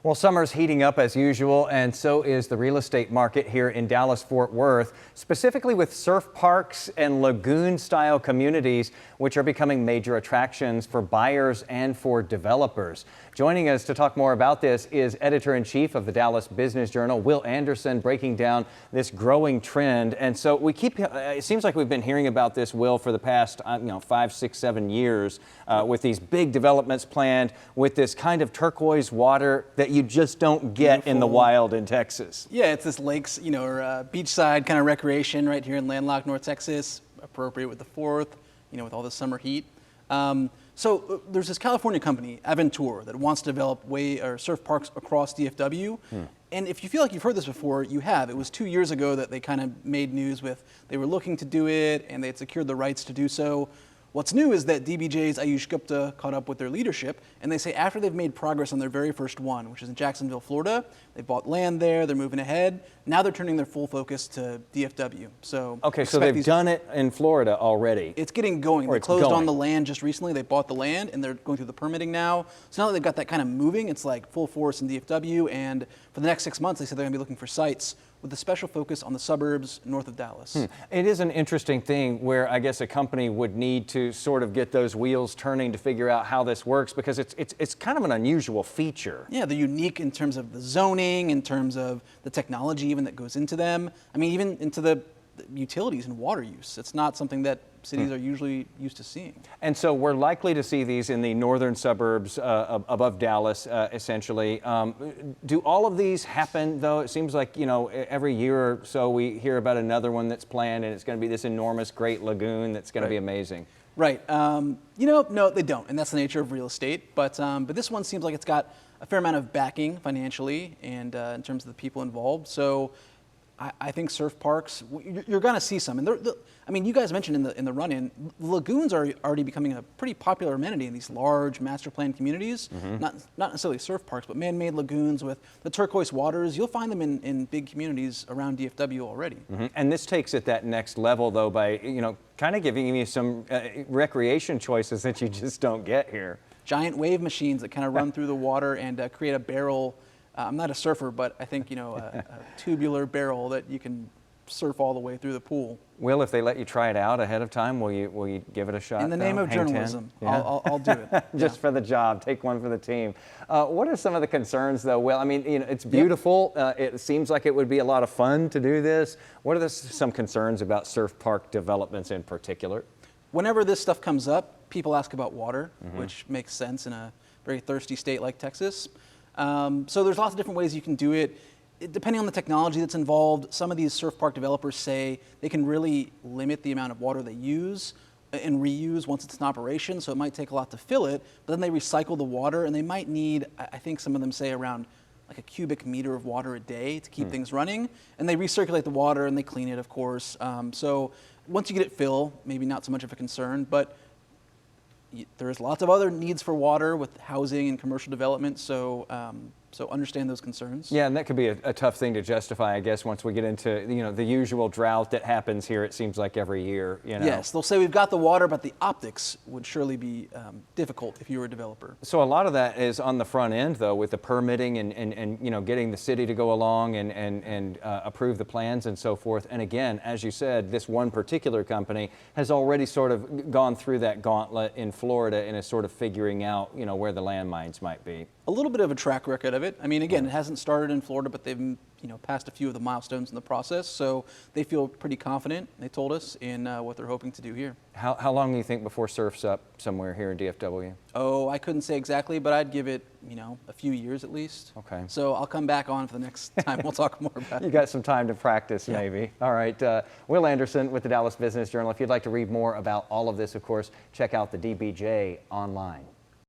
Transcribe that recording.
Well, summer's heating up as usual, and so is the real estate market here in Dallas-Fort Worth, specifically with surf parks and lagoon-style communities, which are becoming major attractions for buyers and for developers. Joining us to talk more about this is Editor-in-Chief of the Dallas Business Journal, Will Anderson, breaking down this growing trend. And so it seems like we've been hearing about this, Will, for the past 5, 6, 7 years with these big developments planned with this kind of turquoise water that you just don't get Beautiful. In the wild in Texas. Yeah, it's this lakes, or beachside kind of recreation right here in landlocked North Texas, appropriate with the 4th, with all the summer heat. So there's this California company, Aventura, that wants to develop surf parks across DFW. And if you feel like you've heard this before, you have. It was 2 years ago that they kind of made news with, they were looking to do it and they had secured the rights to do so. What's new is that DBJ's Ayush Gupta caught up with their leadership, and they say after they've made progress on their very first one, which is in Jacksonville, Florida, they bought land there, they're moving ahead. Now they're turning their full focus to DFW. So they've done it in Florida already. It's getting going. They closed on the land just recently. They bought the land, and they're going through the permitting now. So now that they've got that kind of moving, it's like full force in DFW, and for the next 6 months, they said they're going to be looking for sites with a special focus on the suburbs north of Dallas. It is an interesting thing where I guess a company would need to sort of get those wheels turning to figure out how this works, because it's kind of an unusual feature. Yeah, they're unique in terms of the zoning, in terms of the technology even that goes into them. I mean, even into the utilities and water use. It's not something that cities are usually used to seeing. And so we're likely to see these in the northern suburbs above Dallas, essentially. Do all of these happen, though? It seems like, every year or so we hear about another one that's planned, and it's going to be this enormous, great lagoon that's going to be amazing. Right. No, they don't, and that's the nature of real estate. But this one seems like it's got a fair amount of backing financially and in terms of the people involved. So I think surf parks, you're going to see some. And you guys mentioned in the run-in, lagoons are already becoming a pretty popular amenity in these large master planned communities. Not necessarily surf parks, but man-made lagoons with the turquoise waters. You'll find them in big communities around DFW already. And this takes it that next level, though, by kind of giving you some recreation choices that you just don't get here. Giant wave machines that kind of run through the water and create a barrel. I'm not a surfer, but I think, a tubular barrel that you can surf all the way through the pool. Will, if they let you try it out ahead of time, will you give it a shot? In the name of journalism, yeah. I'll do it. Just for the job, take one for the team. What are some of the concerns, though, Will? I mean, it's beautiful. It seems like it would be a lot of fun to do this. What are some concerns about surf park developments in particular? Whenever this stuff comes up, people ask about water, which makes sense in a very thirsty state like Texas. So there's lots of different ways you can do it. Depending on the technology that's involved, some of these surf park developers say they can really limit the amount of water they use and reuse once it's in operation, so it might take a lot to fill it, but then they recycle the water, and they might need, I think some of them say, around like a cubic meter of water a day to keep things running, and they recirculate the water and they clean it, of course. So once you get it filled, maybe not so much of a concern, but there's lots of other needs for water with housing and commercial development, so understand those concerns. Yeah, and that could be a tough thing to justify, I guess, once we get into the usual drought that happens here. It seems like every year. Yes, they'll say we've got the water, but the optics would surely be difficult if you were a developer. So a lot of that is on the front end, though, with the permitting and getting the city to go along and approve the plans and so forth. And again, as you said, this one particular company has already sort of gone through that gauntlet in Florida and is sort of figuring out where the landmines might be. A little bit of a track record of it. I mean, again, it hasn't started in Florida, but they've passed a few of the milestones in the process, so they feel pretty confident, they told us, in what they're hoping to do here. How long do you think before surf's up somewhere here in DFW? Oh, I couldn't say exactly, but I'd give it, a few years at least. Okay. So I'll come back on for the next time. We'll talk more about it. You got some time to practice, maybe. All right. Will Anderson with the Dallas Business Journal. If you'd like to read more about all of this, of course, check out the DBJ online.